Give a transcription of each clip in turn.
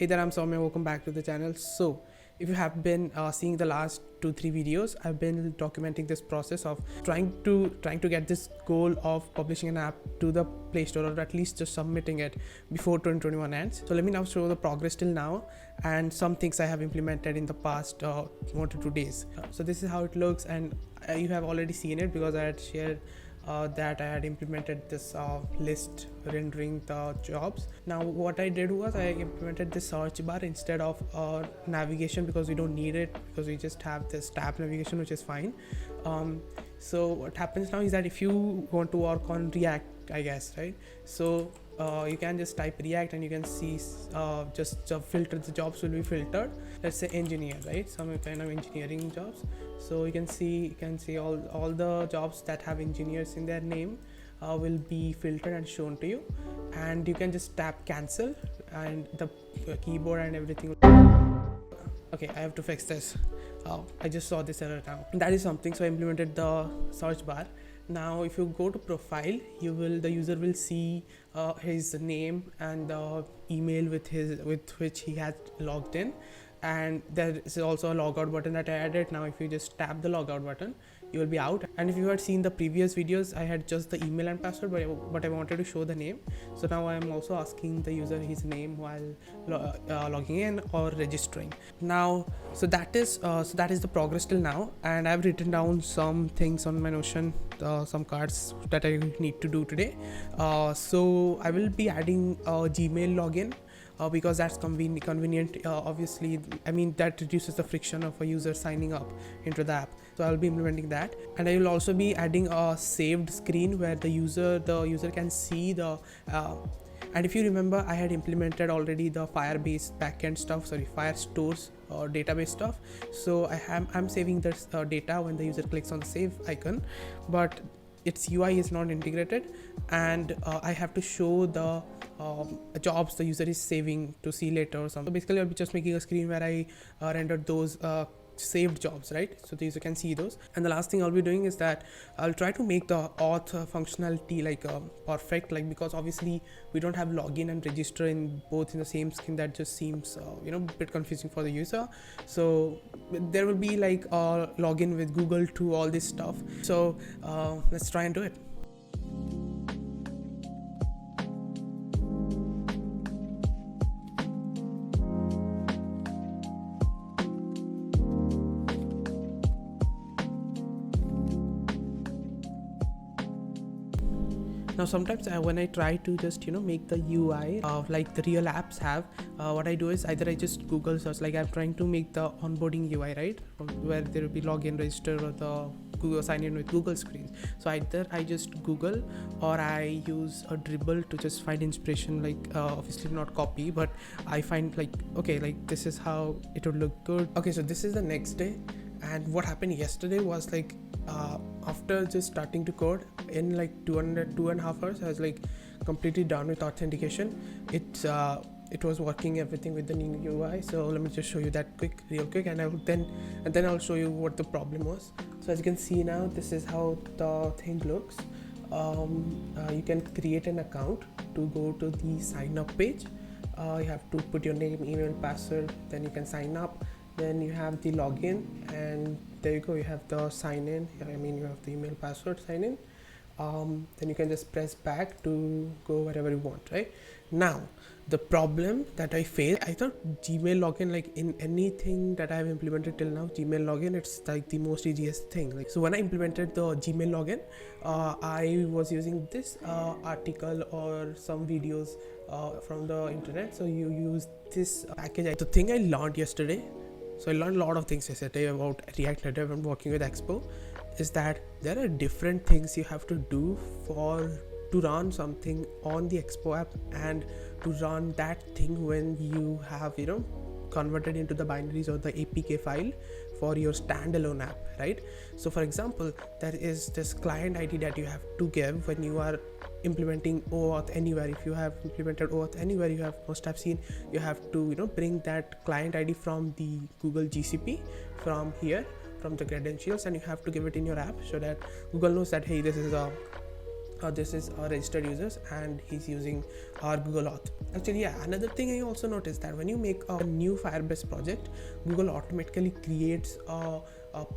Hey there, I'm Soumya. Welcome back to the channel. So, if you have been seeing the last 2-3 videos, I've been documenting this process of trying to get this goal of publishing an app to the Play Store, or at least just submitting it before 2021 ends. So let me now show the progress till now and some things I have implemented in the past 1 to 2 days. So this is how it looks, and you have already seen it because I had shared that I had implemented this list rendering the jobs. Now what I did was I implemented this search bar instead of navigation, because we don't need it, because we just have this tab navigation, which is fine. So what happens now is that if you want to work on React, I guess, right, so you can just type React and you can see just filter, the jobs will be filtered. Let's say engineer, right, some kind of engineering jobs. So you can see all the jobs that have engineers in their name will be filtered and shown to you, and you can just tap cancel and the keyboard and everything. Okay, I have to fix this. I just saw this error now. That is something. So I implemented the search bar. Now if you go to profile, the user will see his name and the email with which he has logged in, and there is also a logout button that I added. Now if you just tap the logout button, you will be out. And if you had seen the previous videos, I had just the email and password, but I wanted to show the name. So now I am also asking the user his name while logging in or registering. Now so that is the progress till now, and I've written down some things on my Notion, some cards that I need to do today. So I will be adding a Gmail login, because that's convenient. Obviously, I mean, that reduces the friction of a user signing up into the app. So I'll be implementing that, and I will also be adding a saved screen where the user can see the and if you remember, I had implemented already the Firebase backend stuff, Firestore's database stuff. So I'm saving this data when the user clicks on the save icon, but its UI is not integrated, and I have to show the jobs the user is saving to see later or something. So basically, I'll be just making a screen where I rendered those saved jobs, right, so the user can see those. And the last thing I'll be doing is that I'll try to make the auth functionality like perfect, like, because obviously we don't have login and register in both in the same screen. That just seems a bit confusing for the user. So there will be like a login with Google to all this stuff. So let's try and do it. Now sometimes when I try to just make the UI like the real apps have, what I do is either I just Google search, like I'm trying to make the onboarding UI, right, where there will be login, register, or the Google sign in with Google screens. So either I just Google or I use a dribble to just find inspiration, like obviously not copy, but I find like, okay, like this is how it would look good. Okay, so this is the next day, and what happened yesterday was like after just starting to code in like 2.5 hours, I was like completely done with authentication. It was working everything with the new UI. So let me just show you that real quick, and then I'll show you what the problem was. So as you can see now, this is how the thing looks. You can create an account to go to the sign up page. You have to put your name, email, password, then you can sign up. Then you have the login, and there you go, you have the sign in. You have the email, password, sign in. Then you can just press back to go wherever you want, right? Now the problem that I faced, I thought Gmail login, like in anything that I have implemented till now, Gmail login, it's like the most easiest thing. Like, so when I implemented the Gmail login, I was using this article or some videos from the internet. So you use this package. The thing I learned yesterday, so I learned a lot of things yesterday about React Native and working with Expo, is that there are different things you have to do to run something on the Expo app, and to run that thing when you have converted into the binaries or the APK file for your standalone app, right? So for example, there is this client ID that you have to give when you are implementing OAuth anywhere. If you have implemented OAuth anywhere, must have seen you have to bring that client ID from the Google GCP from here, from the credentials, and you have to give it in your app so that Google knows that, hey, this is a this is our registered users and he's using our Google Auth. Actually, yeah, another thing I also noticed that when you make a new Firebase project, Google automatically creates a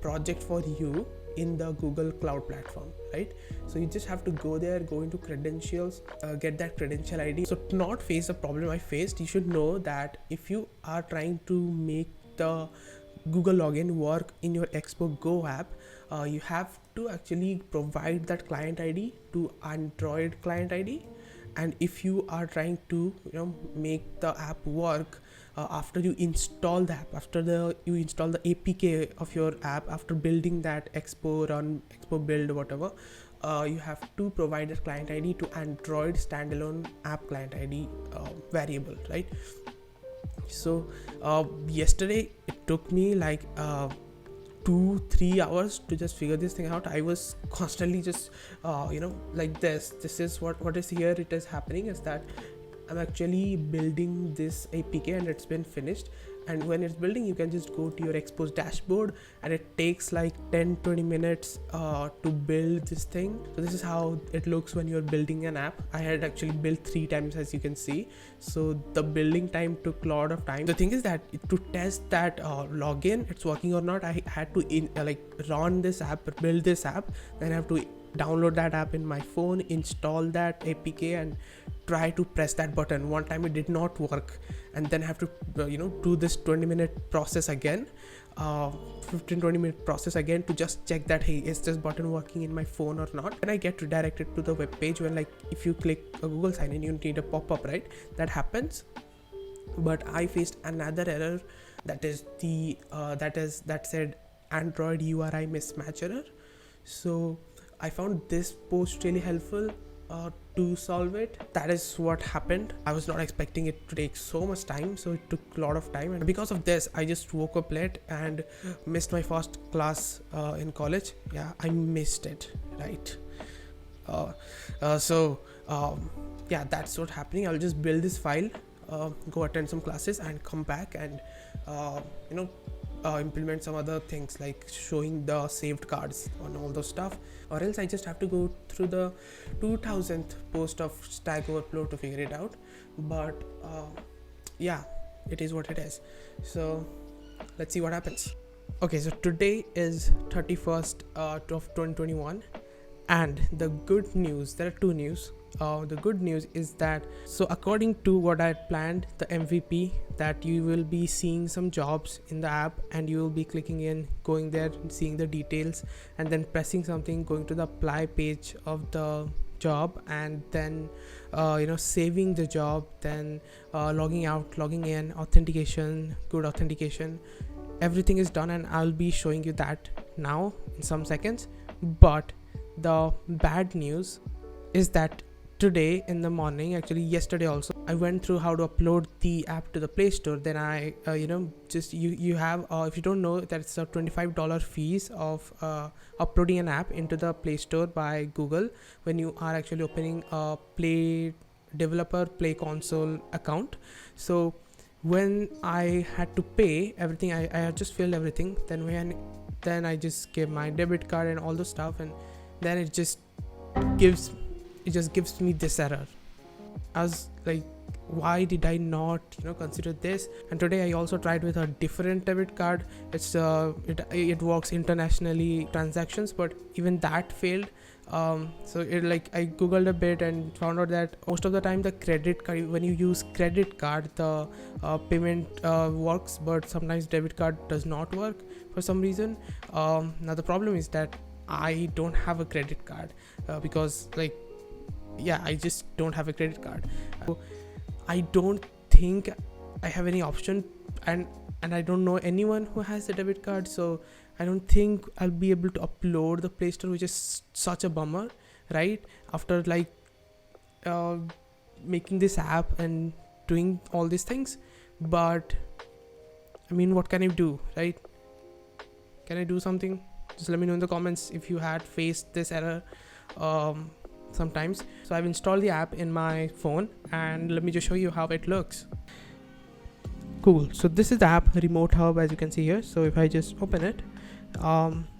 project for you in the Google Cloud platform, right? So you just have to go there, go into credentials, get that credential ID. So to not face the problem I faced, you should know that if you are trying to make the Google login work in your Expo Go app, you have to actually provide that client ID to Android client ID. And if you are trying to make the app work after you install the app, after you install the APK of your app, after building that Expo run, Expo build, whatever, you have to provide a client ID to Android standalone app client ID variable, right? So yesterday it took me like 2-3 hours to just figure this thing out. I was constantly just like this is what is here. It is happening is that I'm actually building this APK and it's been finished, and when it's building you can just go to your Expo's dashboard and it takes like 10-20 minutes to build this thing. So this is how it looks when you're building an app. I had actually built 3 times, as you can see, so the building time took a lot of time. The thing is that to test that login it's working or not, I had to run this app, build this app, then I have to download that app in my phone, install that APK and try to press that button. One time it did not work, and then I have to do this 20-minute process again, 15-20-minute process again to just check that, hey, is this button working in my phone or not. And I get redirected to the web page when, like, if you click a Google sign in, you need a pop-up, right? That happens. But I faced another error, that is the that said Android URI mismatch error. So I found this post really helpful to solve it. That is what happened. I was not expecting it to take so much time, so it took a lot of time, and because of this I just woke up late and missed my first class in college. Yeah, I missed it, right? Yeah, that's what happening. I'll just build this file, go attend some classes and come back and implement some other things like showing the saved cards and all those stuff, or else I just have to go through the 2000th post of Stack Overflow to figure it out. But yeah, it is what it is. So let's see what happens. Okay, so today is 31st of 2021, and the good news, there are 2 news. The good news is that, so according to what I had planned, the MVP, that you will be seeing some jobs in the app and you will be clicking in, going there, seeing the details, and then pressing something, going to the apply page of the job, and then saving the job, then logging out, logging in, authentication, good authentication, everything is done, and I'll be showing you that now in some seconds. But the bad news is that today in the morning, actually yesterday also, I went through how to upload the app to the Play Store. Then I you have if you don't know, that's a $25 fees of uploading an app into the Play Store by Google when you are actually opening a Play Console account. So when I had to pay everything, I had just filled everything, then I just gave my debit card and all the stuff, and then it just gives me this error. I was like, why did I not consider this? And today I also tried with a different debit card. It's it works internationally transactions, but even that failed. So I googled a bit and found out that most of the time the credit card, when you use credit card, the payment works, but sometimes debit card does not work for some reason. Now the problem is that I don't have a credit card because I just don't have a credit card. So I don't think I have any option, and I don't know anyone who has a debit card, so I don't think I'll be able to upload the Play Store, which is such a bummer, right? After making this app and doing all these things. But I mean, what can I do, right? Can I do something? Just let me know in the comments if you had faced this error sometimes. So I've installed the app in my phone, and let me just show you how it looks. Cool. So this is the app, Remote Hub, as you can see here. So if I just open it,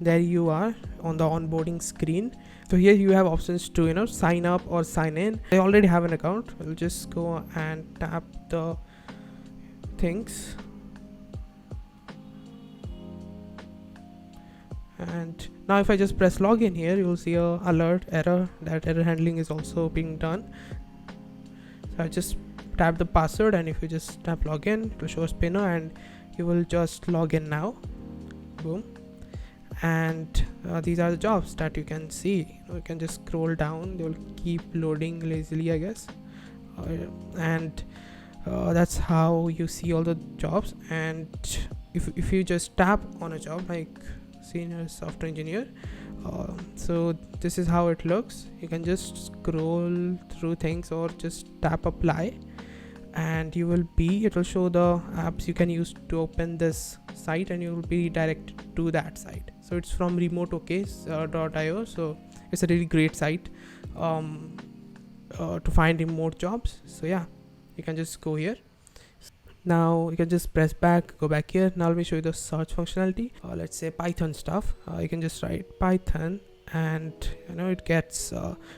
there you are on the onboarding screen, So here you have options to, you know, sign up or sign in. I already have an account. I'll just go and tap the things, and now if I just press login here, you will see a alert error, that error handling is also being done. So I just tap the password, and if you just tap login, it will show a spinner, and you will just log in now. Boom. And these are the jobs that you can see. You can just scroll down, they will keep loading lazily, I guess. And that's how you see all the jobs. And if you just tap on a job like senior software engineer, so this is how it looks. You can just scroll through things or just tap apply, and it will show the apps you can use to open this site, and you will be redirected to that site. So it's from remoteok's.io. So it's a really great site to find remote jobs. So yeah, you can just go here. Now you can just press back, go back here. Now let me show you the search functionality. Let's say Python stuff. You can just write Python, and you know, it gets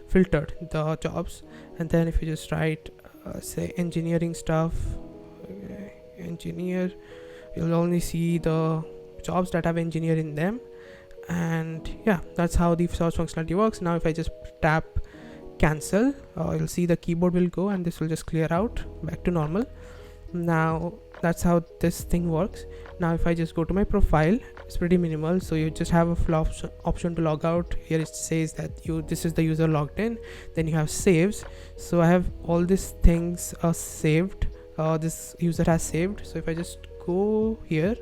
filtered the jobs. And then if you just write say engineering stuff, engineer, you'll only see the jobs that have engineer in them. And yeah, that's how the search functionality works. Now if I just tap cancel, you'll see the keyboard will go, and this will just clear out back to normal. Now that's how this thing works. Now if I just go to my profile, it's pretty minimal. So you just have a option to log out. Here it says that this is the user logged in. Then you have saves. So I have all these things saved, this user has saved. So if I just go here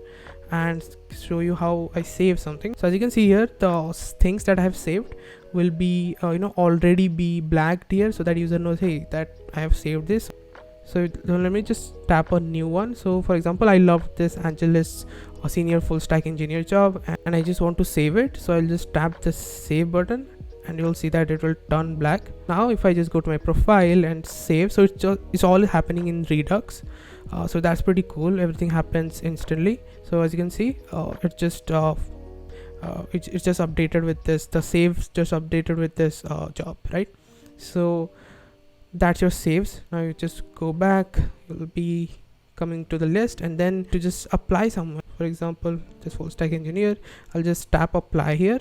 and show you how I save something, so as you can see here, the things that I have saved will be already be blacked here, so that user knows, hey, that I have saved this. So let me just tap a new one. So for example, I love this Angeles senior full stack engineer job, and I just want to save it. So I'll just tap the save button, and you'll see that it will turn black. Now if I just go to my profile and save, so it's all happening in Redux. So that's pretty cool. Everything happens instantly. So as you can see, it's just updated with this, the saves just updated with this job, right? So that's your saves. Now you just go back, you'll be coming to the list, and then to just apply somewhere, for example this full stack engineer, I'll just tap apply here,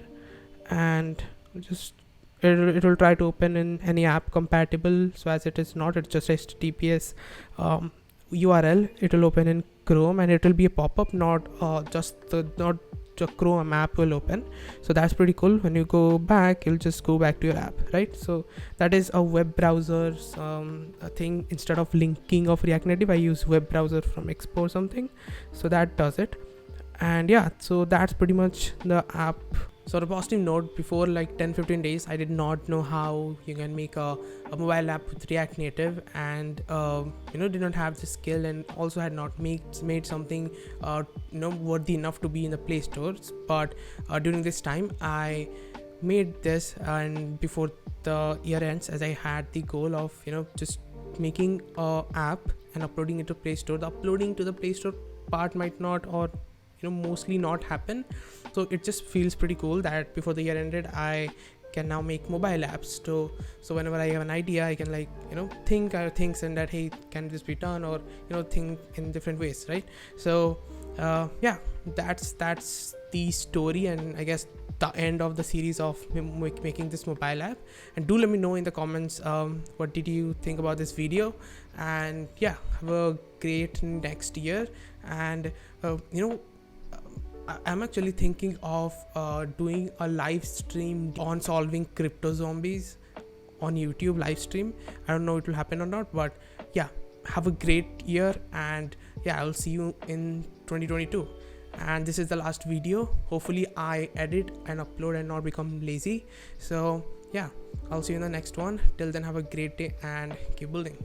and just it will try to open in any app compatible. So as it is not, it's just HTTPS URL, it will open in Chrome, and it will be a pop-up, not the Chrome app will open. So that's pretty cool. When you go back, you'll just go back to your app, right? So that is a web browser a thing. Instead of linking of React Native, I use web browser from Expo or something, so that does it. And yeah, so that's pretty much the app. So on a positive note, before like 10-15 days, I did not know how you can make a mobile app with React Native, and did not have the skill, and also had not made something worthy enough to be in the Play Stores. But during this time, I made this, and before the year ends, as I had the goal of just making a app and uploading it to Play Store. The uploading to the Play Store part might not, or mostly not happen. So it just feels pretty cool that before the year ended, I can now make mobile apps. So whenever I have an idea, I can think things, and that, hey, can this be done, or think in different ways, right? So yeah, that's the story, and I guess the end of the series of making this mobile app. And do let me know in the comments what did you think about this video. And yeah, have a great next year. And I'm actually thinking of doing a live stream on solving crypto zombies on YouTube live stream. I don't know it will happen or not, but yeah, have a great year, and yeah, I'll see you in 2022. And this is the last video. Hopefully I edit and upload and not become lazy. So yeah, I'll see you in the next one. Till then, have a great day and keep building.